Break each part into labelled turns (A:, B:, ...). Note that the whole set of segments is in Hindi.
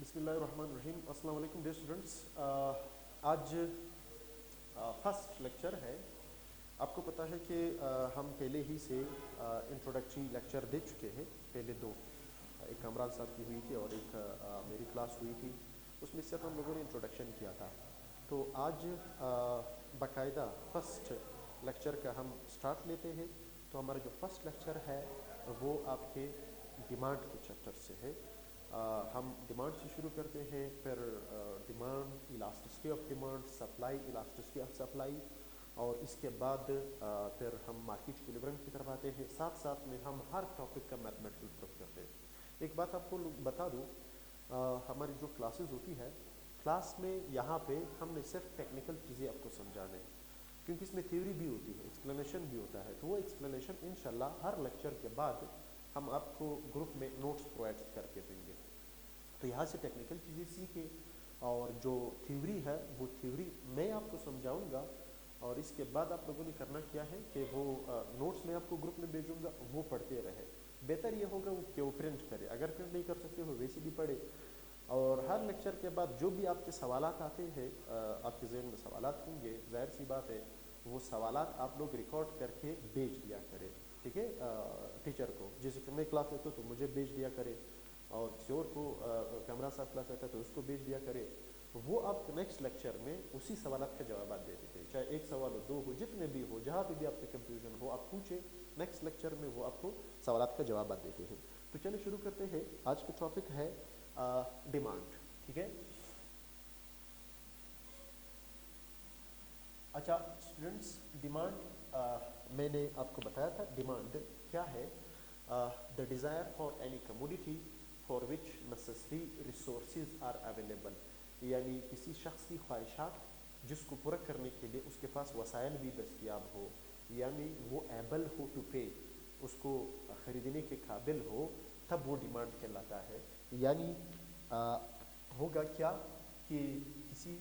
A: बिस्मिल्लाहिर्रहमानिर्रहीम। अस्सलाम वालेकुम डियर स्टूडेंट्स। आज फर्स्ट लेक्चर है। आपको पता है कि हम पहले ही से इंट्रोडक्टरी लेक्चर दे चुके हैं। पहले दो, एक कामरान साहब की हुई थी और एक मेरी क्लास हुई थी। उसमें सिर्फ हम लोगों ने इंट्रोडक्शन किया था। तो आज बाकायदा फर्स्ट लेक्चर का हम स्टार्ट लेते हैं। तो हमारा जो फर्स्ट लेक्चर है वो आपके डिमांड के चैप्टर से है। हम डिमांड से शुरू करते हैं, फिर demand, elasticity of demand, supply, elasticity of supply, और इसके बाद फिर हम मार्केट इक्विलिब्रियम की तरफ आते हैं। साथ साथ में हम हर टॉपिक का मैथमेटिकल प्रूफ करते हैं। एक बात आपको बता दूं, हमारी जो क्लासेस होती है, क्लास में यहाँ पे हमने सिर्फ टेक्निकल चीज़ें आपको समझाने हैं, क्योंकि इसमें थ्योरी भी होती है, एक्सप्लेनेशन भी होता है। तो वो एक्सप्लेनेशन इंशाल्लाह हर लेक्चर के बाद हम आपको ग्रुप में नोट्स प्रोवाइड करके देंगे। तो यहाँ से टेक्निकल चीज़ें सीखे, और जो थ्योरी है वो थ्योरी मैं आपको समझाऊंगा, और इसके बाद आप लोगों ने करना क्या है कि वो नोट्स मैं आपको ग्रुप में भेजूंगा, वो पढ़ते रहे। बेहतर ये होगा वो कि वो प्रिंट करे, अगर प्रिंट नहीं कर सकते हो वैसे भी पढ़े। और हर लेक्चर के बाद जो भी आपके सवालात आते हैं, आपके जहन में सवालात होंगे, जाहिर सी बात है वो सवालात आप लोग रिकॉर्ड करके भेज दिया करें, ठीक है, टीचर को। जैसे कि मैं क्लास लेता हूँ तो मुझे भेज दिया करे, और किसी और को कैमरा साहब क्लास लेता है तो उसको भेज दिया करे। वो आप नेक्स्ट लेक्चर में उसी सवालात का जवाब दे देते, चाहे एक सवाल हो, दो हो, जितने भी हो, जहाँ पे भी आपके कंफ्यूजन हो आप पूछे, नेक्स्ट लेक्चर में वो आपको सवालात का जवाब देते हैं। तो चलिए शुरू करते हैं। आज का टॉपिक है डिमांड, ठीक है। अच्छा स्टूडेंट्स, डिमांड मैंने आपको बताया था डिमांड क्या है। The desire for any commodity for which necessary resources are available, यानी किसी शख्स की ख्वाहिशात जिसको पूरा करने के लिए उसके पास वसाइल भी दस्तयाब हो, यानी वो एबल हो टू पे, उसको ख़रीदने के काबिल हो, तब वो डिमांड कहलाता है। यानी होगा क्या कि किसी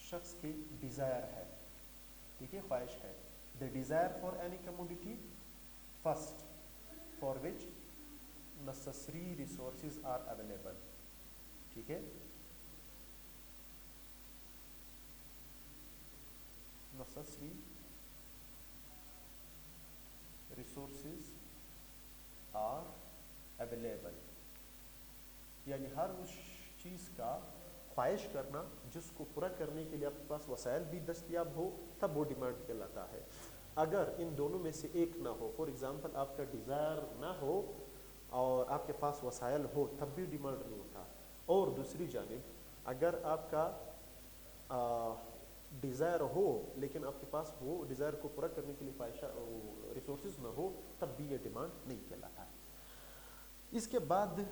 A: शख्स की डिज़ायर है, ठीक है, ख्वाहिश है। The desire for any commodity first for which necessary resources are available, ठीक है। नेसेसरी रिसोर्सेज आर अवेलेबल, यानी हर उस चीज़ का ख्वाहिश करना जिसको पूरा करने के लिए आपके पास वसाइल भी दस्तयाब हो, तब वो डिमांड कहलाता है। अगर इन दोनों में से एक ना हो, फॉर एग्जांपल आपका डिज़ायर ना हो और आपके पास वसाइल हो, तब भी डिमांड नहीं होता। और दूसरी जानिब अगर आपका डिज़ायर हो लेकिन आपके पास वो डिज़ायर को पूरा करने के लिए ख्वाहिशा रिसोर्सेज ना हो, तब भी ये डिमांड नहीं कहलाता है। इसके बाद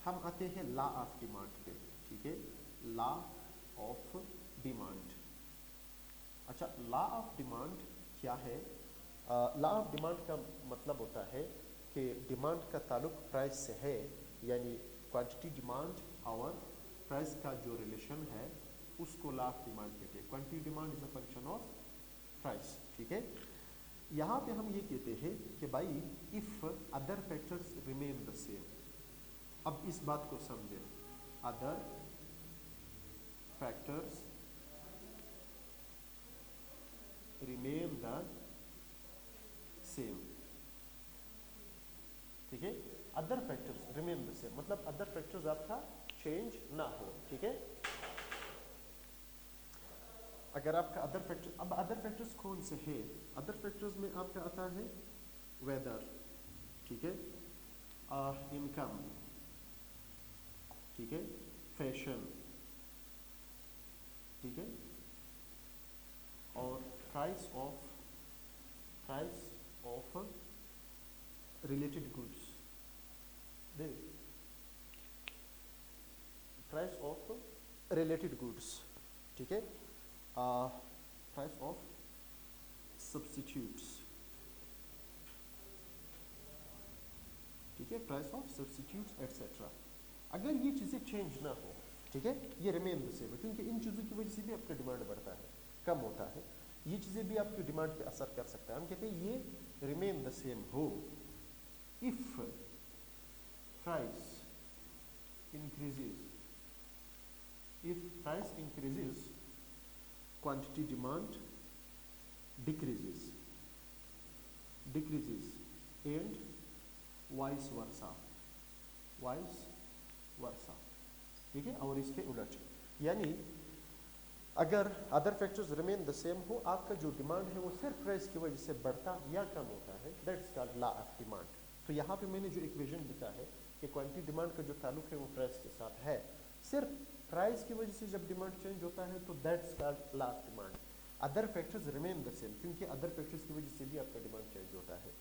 A: हम आते हैं लॉ ऑफ डिमांड पे, ठीक है, लॉ ऑफ डिमांड। अच्छा, लॉ ऑफ डिमांड क्या है? लॉ ऑफ डिमांड का मतलब होता है कि डिमांड का ताल्लुक प्राइस से है, यानी क्वांटिटी डिमांड और प्राइस का जो रिलेशन है उसको लॉ ऑफ डिमांड कहते हैं। Quantity demand is a function of price, ठीक है। यहाँ पे हम ये कहते हैं कि भाई if other factors remain the same. अब इस बात को समझे, other factors remain the same, ठीक है। Other factors remain the same मतलब अदर फैक्टर्स आपका चेंज ना हो, ठीक है। अगर आपका अदर फैक्टर, अब अदर फैक्टर्स कौन से हैं? अदर फैक्टर्स में आपका आता है वेदर, ठीक है, इनकम, ठीक है, फैशन, ठीक है, और price of related goods, price of related goods, ठीक है, प्राइस ऑफ सब्स्टिट्यूट्स, ठीक है, प्राइस ऑफ सब्स्टिट्यूट्स एटसेट्रा। अगर ये चीज़ें चेंज ना हो, ठीक है, ये रिमेन द सेम है, क्योंकि इन चीज़ों की वजह से भी आपका डिमांड बढ़ता है, कम होता है। ये चीज़ें भी आपकी डिमांड पे असर कर सकता है। हम कहते हैं ये रिमेन द सेम हो if price increases if price increases quantity demand decreases and vice versa ठीक है। और इसके उलट यानी अगर other factors remain the same हो, आपका जो डिमांड है वो सिर्फ प्राइस की वजह से बढ़ता या कम होता है, that's called law of demand. तो यहाँ पे मैंने जो इक्वेशन लिखा है कि क्वांटिटी डिमांड का जो ताल्लुक है वो प्राइस के साथ है, सिर्फ प्राइस की वजह से जब डिमांड चेंज होता है तो that's called law of demand. Other factors remain the same, क्योंकि अदर फैक्टर्स की वजह से भी आपका डिमांड चेंज होता है।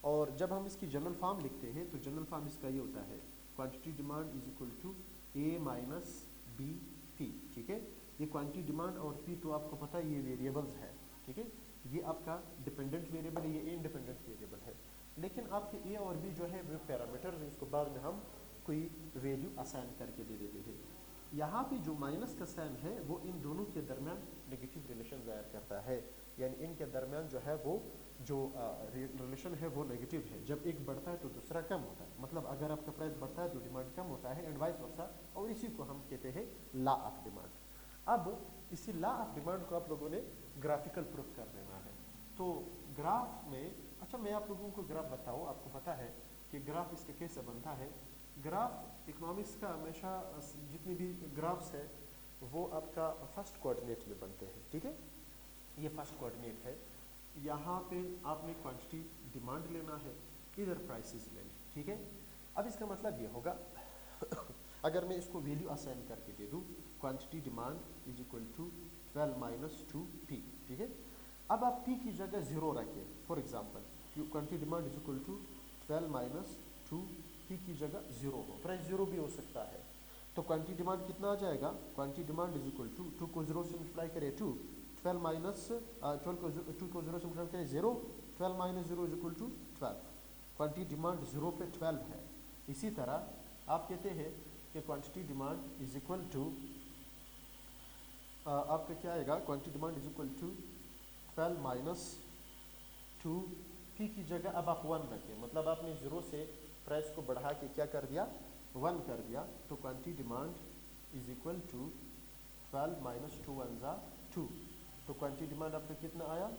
A: और जब हम इसकी जनरल फॉर्म लिखते हैं तो जनरल फॉर्म इसका ये होता है quantity demand is equal to A minus B P, ठीक है। ये क्वांटिटी डिमांड और पी तो आपको पता है ये वेरिएबल्स है, ठीक है। ये आपका डिपेंडेंट वेरिएबल है, ये इंडिपेंडेंट वेरिएबल है, लेकिन आपके ए और बी जो है वो पैरामीटर है, इसको बाद में हम कोई वैल्यू असाइन करके दे देते हैं। यहाँ पे जो माइनस का साइन है वो इन दोनों के दरमियान नेगेटिव रिलेशन जाहिर करता है, यानी इनके दरमियान जो है वो जो रिलेशन है वो नेगेटिव है। जब एक बढ़ता है तो दूसरा कम होता है, मतलब अगर आपका प्राइस बढ़ता है तो डिमांड कम होता है एंड वाइस वर्सा, और इसी को हम कहते हैं लॉ ऑफ डिमांड। अब इसी लॉ ऑफ डिमांड को आप लोगों ने ग्राफिकल प्रूफ कर देना है। तो ग्राफ में, अच्छा मैं आप लोगों को ग्राफ बताऊँ, आपको पता है कि ग्राफ इसका कैसे बनता है। ग्राफ इकोनॉमिक्स का हमेशा जितनी भी ग्राफ्स है वो आपका फर्स्ट कोऑर्डिनेट में बनते हैं, ठीक है। ये फर्स्ट कोऑर्डिनेट है, यहाँ पे आपने क्वांटिटी डिमांड लेना है, इधर प्राइसेस लेने, ठीक है। अब इसका मतलब ये होगा अगर मैं इसको वैल्यू असाइन करके दे दूँ, quantity demand is equal to 12 minus 2p, ठीक है। अब आप p की जगह 0 रखें, for example quantity demand is equal to 12 minus 2p की जगह 0 हो, प्राइस 0 भी हो सकता है, तो क्वांटिटी डिमांड कितना आ जाएगा, quantity demand is equal to 2 को 0 से मल्टीप्लाई करें 2, 12 माइनस 12 को 2 को 0 से मल्टीप्लाई करें 0, 12 minus 0 is equal to 12, quantity demand 0 पे 12 है। इसी तरह आप कहते हैं कि quantity demand is equal to आपका क्या आएगा, quantity demand is equal to 12 minus 2 p की जगह अब आप 1 रखें, मतलब आपने 0 से प्राइस को बढ़ा के क्या कर दिया, 1 कर दिया, तो quantity demand is equal to 12 minus 2 1 जा 2, तो क्वांटिटी डिमांड आपका कितना आया,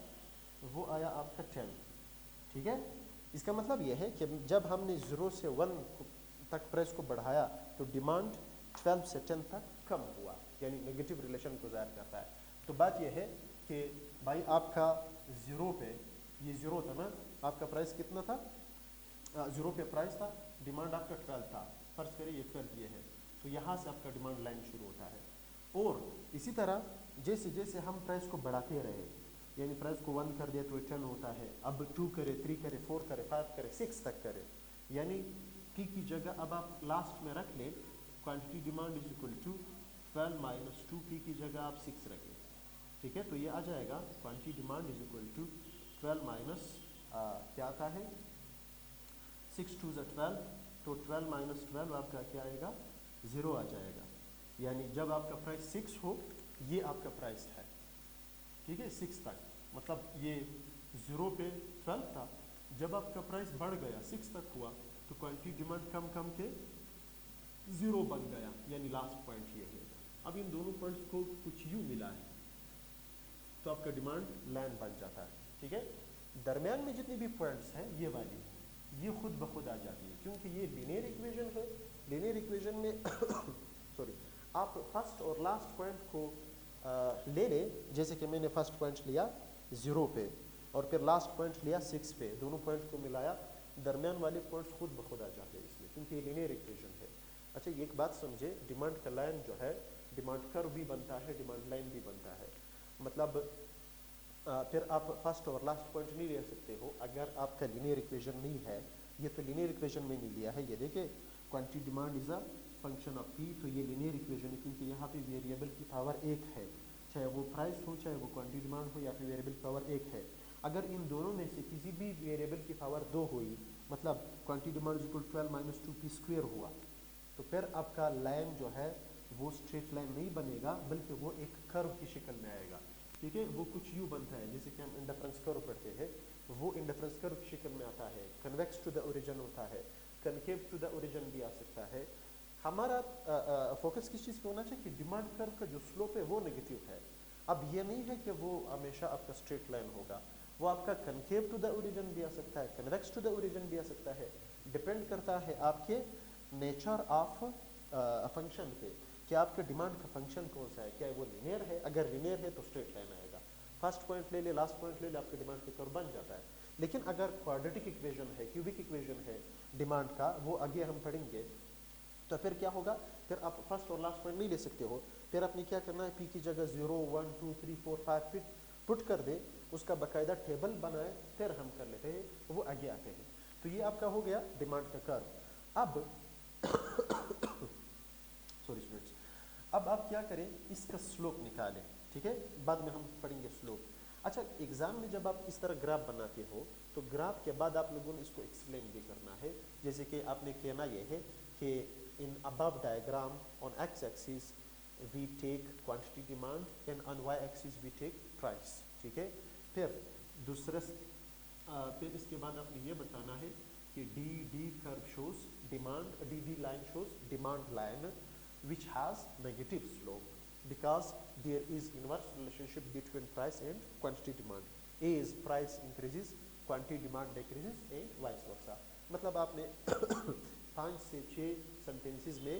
A: वो आया आपका 10, ठीक है। इसका मतलब यह है कि जब हमने 0 से 1 तक प्राइस को बढ़ाया तो डिमांड 12 से 10 तक कम हुआ, यानी नेगेटिव रिलेशन को जाहिर करता है। तो बात यह है कि भाई आपका 0 पे, ये 0 था ना, आपका प्राइस कितना था, 0 पे प्राइस था, डिमांड आपका 12 था, फर्ज करिए ये 12 ये है, तो यहाँ से आपका डिमांड लाइन शुरू होता है। और इसी तरह जैसे जैसे हम प्राइस को बढ़ाते रहे, यानी प्राइस को 1 कर दिया तो 10 होता है, अब 2 करे, 3 करे, 4 करे, 5 करे, 6 तक करे, यानी p की जगह अब आप लास्ट में रख लें quantity demand is equal to 12 minus 2p की जगह आप 6 रखें, ठीक है। तो ये आ जाएगा quantity demand is equal to 12 minus क्या आता है 6 2 12, तो 12 माइनस 12 आपका क्या आएगा, 0 आ जाएगा, यानी जब आपका प्राइस 6 हो ये आपका प्राइस है, ठीक है, 6 तक, मतलब ये 0 पे 12 था, जब आपका प्राइस बढ़ गया 6 तक हुआ तो क्वांटिटी डिमांड कम कम के 0 बन गया, यानी लास्ट पॉइंट ये है। अब इन दोनों पॉइंट्स को कुछ यूं मिला है तो आपका डिमांड लाइन बन जाता है, ठीक है। दरमियान में जितनी भी पॉइंट्स हैं ये वाली, ये खुद ब खुद आ जाती है, क्योंकि ये लीनियर इक्वेशन है। लीनियर इक्वेशन में सॉरी, आप फर्स्ट और लास्ट पॉइंट को ले लें, जैसे कि मैंने फर्स्ट पॉइंट लिया 0 पे और फिर लास्ट पॉइंट लिया 6 पे, दोनों पॉइंट को मिलाया, दरमियान वाले पॉइंट्स खुद ब खुद आ जाते हैं इसमें, क्योंकि ये लीनियर इक्वेशन है। अच्छा एक बात समझे, डिमांड का लाइन जो है, डिमांड कर्व भी बनता है, डिमांड लाइन भी बनता है, मतलब फिर आप फर्स्ट और लास्ट पॉइंट नहीं ले सकते हो अगर आपका लीनियर इक्वेशन नहीं है। ये तो लीनियर इक्वेशन में नहीं लिया है, ये देखिए quantity demand is a function of P, तो ये लीनियर इक्वेशन है, क्योंकि यहाँ पे वेरिएबल की पावर 1 है, चाहे वो प्राइस हो, चाहे वो क्वांटिटी डिमांड हो, या फिर वेरिएबल की पावर 1 है। अगर इन दोनों में से किसी भी वेरिएबल की पावर 2 हुई, मतलब quantity demand equal 12 minus 2p square हुआ, तो फिर आपका लाइन जो है वो स्ट्रेट लाइन नहीं बनेगा, बल्कि वो एक कर्व की शक्ल में आएगा, ठीक है। वो कुछ यूँ बनता है, जैसे कि हम इंडिफरेंस कर्व पढ़ते हैं, वो इंडिफरेंस कर्व की शक्ल में आता है, कन्वेक्स टू द ओरिजिन होता है, कनकेव टू द ओरिजिन भी आ सकता है। हमारा फोकस किस चीज़ पे होना चाहिए कि डिमांड कर्व का जो स्लोप है वो नेगेटिव है। अब ये नहीं है कि वो हमेशा आपका स्ट्रेट लाइन होगा, वो आपका कनकेव टू द ओरिजिन भी आ सकता है, कन्वेक्स टू द ओरिजिन भी आ सकता है। डिपेंड करता है आपके नेचर ऑफ फंक्शन पे कि आपके डिमांड का फंक्शन कौन सा है, क्या वो लिनियर है। अगर लिनियर है तो स्ट्रेट लाइन आएगा, फर्स्ट पॉइंट ले ले लास्ट पॉइंट ले ले आपके डिमांड के कर्व बन जाता है। लेकिन अगर क्वाड्रेटिक इक्वेशन है, क्यूबिक इक्वेशन है डिमांड का, वो आगे हम पढ़ेंगे, तो फिर क्या होगा, फिर आप फर्स्ट और लास्ट पॉइंट नहीं ले सकते हो। फिर आपने क्या करना है, पी की जगह 0 1 2 3 4 5 पुट कर दे, उसका बाकायदा टेबल बनाए, फिर हम कर लेते हैं, वो आगे आते हैं। तो ये आपका हो गया डिमांड का कर्व। अब सॉरी स्टूडेंट्स, अब आप क्या करें, इसका स्लोप निकालें, ठीक है, बाद में हम पढ़ेंगे स्लोप। अच्छा, एग्जाम में जब आप इस तरह ग्राफ बनाते हो तो ग्राफ के बाद आप लोगों ने इसको एक्सप्लेन भी करना है। जैसे कि आपने कहना यह है कि इन above diagram on x axis we take quantity demand and on y axis we take price, ठीक है। फिर दूसरा फिर इसके बाद आपने ये बताना है कि D curve shows demand, D line shows demand line which has negative slope because there is inverse relationship between price and quantity demand. As price increases quantity demand decreases and vice versa. मतलब आपने 5 से 6 सेंटेंसेस में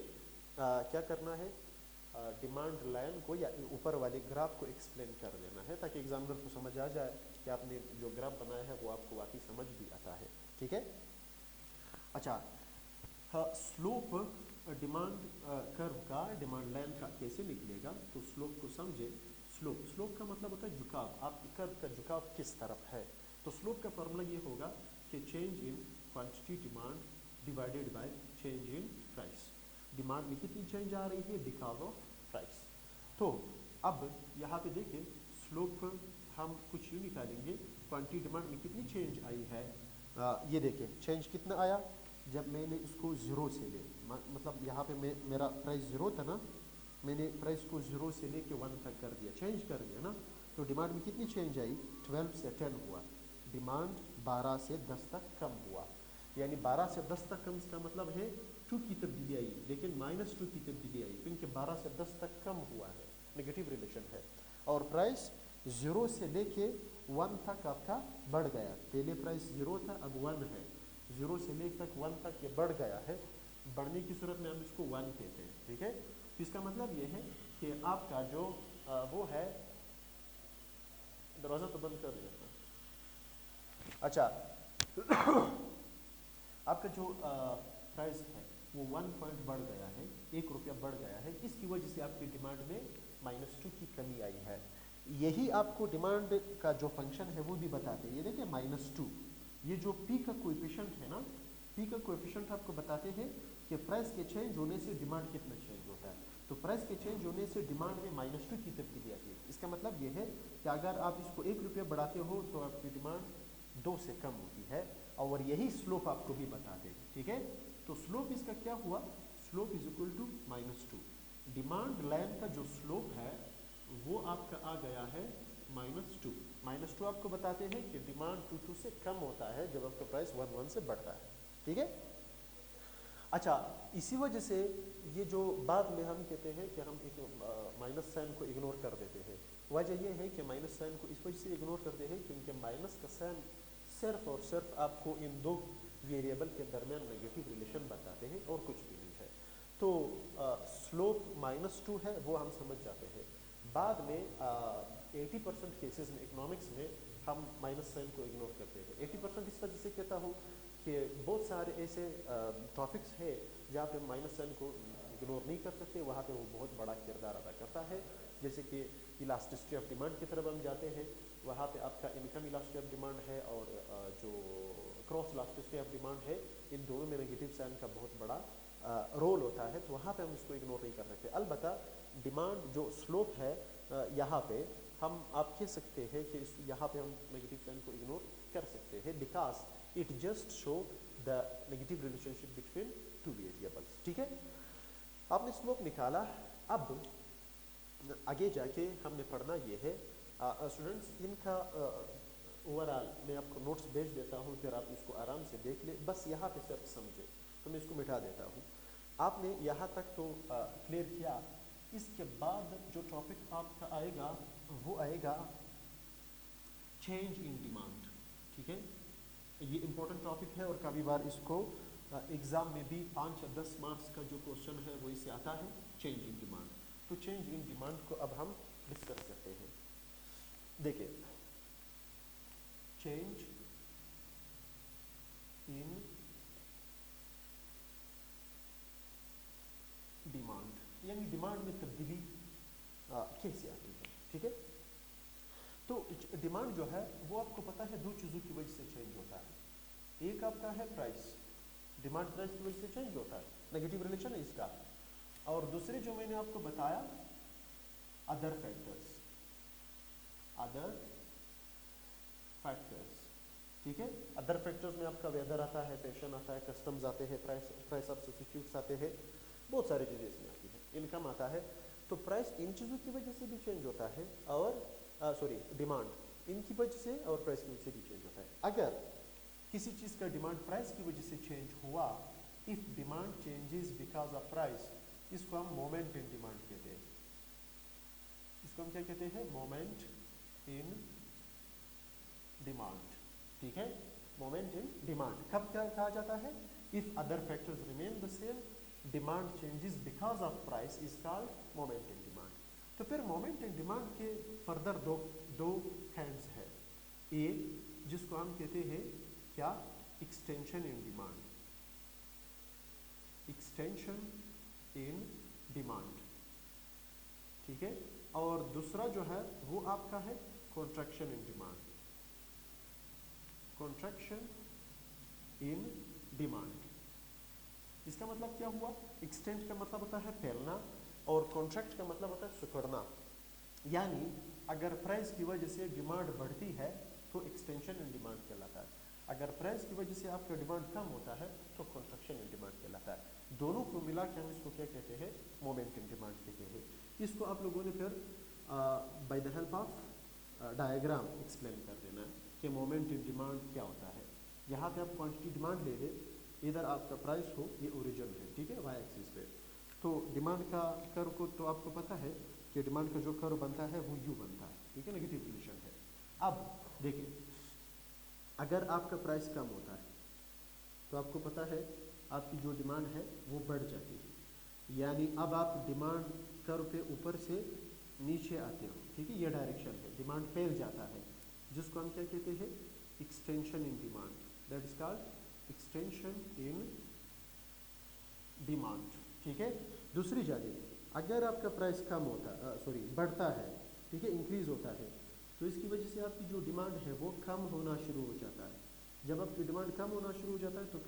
A: क्या करना है, डिमांड लाइन को या ऊपर वाले ग्राफ को एक्सप्लेन कर देना है, ताकि एग्जामिनर को समझ आ जाए कि आपने जो ग्राफ बनाया है वो आपको वाकई समझ भी आता है, ठीक है। अच्छा, स्लोप डिमांड कर्व का, डिमांड लाइन का कैसे निकलेगा, तो स्लोप को समझे। स्लोप का मतलब होता है झुकाव, आपके कर्व का झुकाव किस तरफ है। तो स्लोप का फॉर्मूला ये होगा कि change in quantity demand divided by change in price. Demand में कितनी चेंज आ रही है, बिकॉज ऑफ प्राइस। तो अब यहाँ पे देखिए स्लोप हम कुछ यूँ निकालेंगे, क्वांटिटी डिमांड में कितनी चेंज आई है। ये देखिए चेंज कितना आया, जब मैंने इसको 0 से ले, मतलब यहाँ पे मेरा प्राइस 0 था ना, मैंने प्राइस को 0 से लेके 1 तक कर दिया, चेंज कर दिया ना, तो डिमांड में कितनी चेंज आई, 12 से 10 हुआ। डिमांड 12 से 10 तक कम हुआ, यानी 12 से 10 तक कम, इसका मतलब है 2 की तब्दीली आई, लेकिन -2 की तब्दीली आई, क्योंकि 12 से 10 तक कम हुआ है, नेगेटिव रिलेशन है। और प्राइस 0 से लेके 1 तक आपका बढ़ गया, पहले प्राइस 0 था अब 1 है, 0 से लेकर तक 1 तक ये बढ़ गया है। बढ़ने की सूरत में हम इसको 1 कहते हैं, ठीक है। तो इसका मतलब ये है कि आपका जो वो है, दरवाजा तो बंद कर दिया था। अच्छा आपका जो प्राइस है वो 1 पॉइंट बढ़ गया है, 1 रुपया बढ़ गया है, इसकी वजह से आपकी डिमांड में -2 की कमी आई है। यही आपको डिमांड का जो फंक्शन है वो भी बताते हैं। ये देखिए -2, ये जो पी का कोएफिशिएंट है ना, पी का कोएफिशिएंट आपको बताते हैं कि प्राइस के चेंज होने से डिमांड कितना चेंज होता है। तो प्राइस के चेंज होने से डिमांड में -2 की तब्दीली आती है। इसका मतलब ये है कि अगर आप इसको 1 रुपया बढ़ाते हो तो आपकी डिमांड 2 से कम होती है, और यही स्लोप आपको भी बताते हैं, ठीक है। तो स्लोप इसका क्या हुआ, slope is equal to -2। Demand line का जो स्लोप है वो आपका आ गया है -2। -2 आपको बताते हैं कि डिमांड 2 से कम होता है जब आपका प्राइस 1 से बढ़ता है, ठीक है। अच्छा, इसी वजह से ये जो बाद में हम कहते हैं कि हम एक माइनस साइन को इग्नोर कर देते हैं, वजह यह है कि माइनस साइन को इस वजह से इग्नोर करते हैं क्योंकि माइनस का साइन सिर्फ और सिर्फ आपको इन दो वेरिएबल के दरमियान नेगेटिव रिलेशन बताते हैं और कुछ भी नहीं है। तो स्लोप -2 है वो हम समझ जाते हैं। बाद में 80% केसेस में इकोनॉमिक्स में हम माइनस साइन को इग्नोर करते हैं। 80% इस वजह से कहता हूँ कि बहुत सारे ऐसे टॉपिक्स है जहाँ पे माइनस साइन को इग्नोर नहीं कर सकते, वहाँ पे वो बहुत बड़ा किरदार अदा करता है। जैसे कि इलास्टिसिटी ऑफ डिमांड की तरफ हम जाते हैं, वहाँ पे आपका इनकम इलास्टिसिटी ऑफ डिमांड है और जो क्रॉस इलास्टिसिटी ऑफ डिमांड है, इन दोनों में नेगेटिव साइन का बहुत बड़ा रोल होता है, तो वहाँ पे हम इसको इग्नोर नहीं कर सकते। अलबत्ता डिमांड जो स्लोप है यहाँ पे हम आप कह सकते हैं कि यहाँ पे हम नेगेटिव साइन को इग्नोर कर सकते हैं, because it just show the negative relationship between two variables, ठीक है। आपने स्लोप निकाला, अब आगे जाके हमने पढ़ना ये है स्टूडेंट्स, इनका ओवरऑल मैं आपको नोट्स भेज देता हूँ, फिर आप इसको आराम से देख ले, बस यहाँ पे सिर्फ समझे, तो मैं इसको मिटा देता हूँ। आपने यहाँ तक तो क्लियर किया। इसके बाद जो टॉपिक आपका आएगा वो आएगा चेंज इन डिमांड। ठीक है, ये इंपॉर्टेंट टॉपिक है और कभी बार इसको एग्जाम में भी 5 या 10 मार्क्स का जो क्वेश्चन है वो इससे आता है, चेंज इन डिमांड। तो चेंज इन डिमांड को अब हम डिस्कस करते हैं। देखिए, चेंज इन डिमांड यानी डिमांड में तब्दीली कैसे आती है। ठीक है, तो डिमांड जो है वो आपको पता है दो चीज़ों की वजह से चेंज होता है। एक आपका है प्राइस, डिमांड प्राइस की वजह से चेंज होता है, नेगेटिव रिलेशन है इसका। और दूसरे जो मैंने आपको बताया अदर फैक्टर्स, अदर फैक्टर्स। ठीक है, अदर फैक्टर्स में आपका वेदर आता है, फैशन आता है, कस्टम्स आते हैं, प्राइस ऑफ सब्स्टिट्यूट्स आते हैं, बहुत सारी चीज़ें इसमें आती है, इनकम आता है। तो प्राइस इन चीज़ों की वजह से भी चेंज होता है और डिमांड इनकी वजह से और प्राइस की वजह से भी चेंज होता है। अगर किसी चीज़ का डिमांड प्राइस की वजह से चेंज हुआ, if demand changes because of price, इसको हम मोमेंट इन डिमांड कहते हैं। इसको हम क्या कहते हैं? Moment in demand. ठीक है, मोमेंट इन डिमांड कब क्या कहा जाता है? If other factors remain the same, demand changes because of price is called moment in demand. तो फिर मोमेंट इन डिमांड के फर्दर दो हैंड्स है। एक जिसको हम कहते हैं क्या? Extension in demand, extension in demand. ठीक है, और दूसरा जो है वो आपका है contraction in demand, contraction in demand. इसका मतलब क्या हुआ? एक्सटेंड का मतलब होता है फैलना और कॉन्ट्रैक्ट का मतलब होता है सिकुड़ना। यानी अगर प्राइस की वजह से डिमांड बढ़ती है तो एक्सटेंशन इन डिमांड कहलाता है, अगर प्राइस की वजह से आपका डिमांड कम होता है तो कॉन्ट्रैक्शन इन डिमांड कहलाता है। दोनों को मिला के हम इसको क्या कहते हैं? मोमेंट इन डिमांड कहते हैं। इसको आप लोगों ने फिर by the help of diagram explain कर देना है कि मोमेंट इन डिमांड क्या होता है। यहाँ पे आप क्वांटिटी डिमांड ले लें, इधर आपका प्राइस हो, ये ओरिजिन है, ठीक है, वाई एक्सिस पे। तो डिमांड का कर्व को तो आपको पता है कि डिमांड का जो कर्व बनता है वो यू बनता है, ठीक है, नेगेटिव रिलेशन है। अब देखिए, अगर आपका प्राइस कम होता है तो आपको पता है आपकी जो डिमांड है वो बढ़ जाती है, यानी अब आप डिमांड कर्व पे ऊपर से नीचे आते हो, ठीक है, ये डायरेक्शन है, डिमांड फैल जाता है, जिसको हम क्या कहते हैं? Extension in demand, that is called extension in demand. ठीक है, दूसरी जानिब अगर आपका प्राइस कम होता बढ़ता है, ठीक है, इंक्रीज होता है, तो इसकी वजह से आपकी जो डिमांड है वो कम होना शुरू हो जाता है। जब आपकी डिमांड कम होना शुरू हो जाता है तो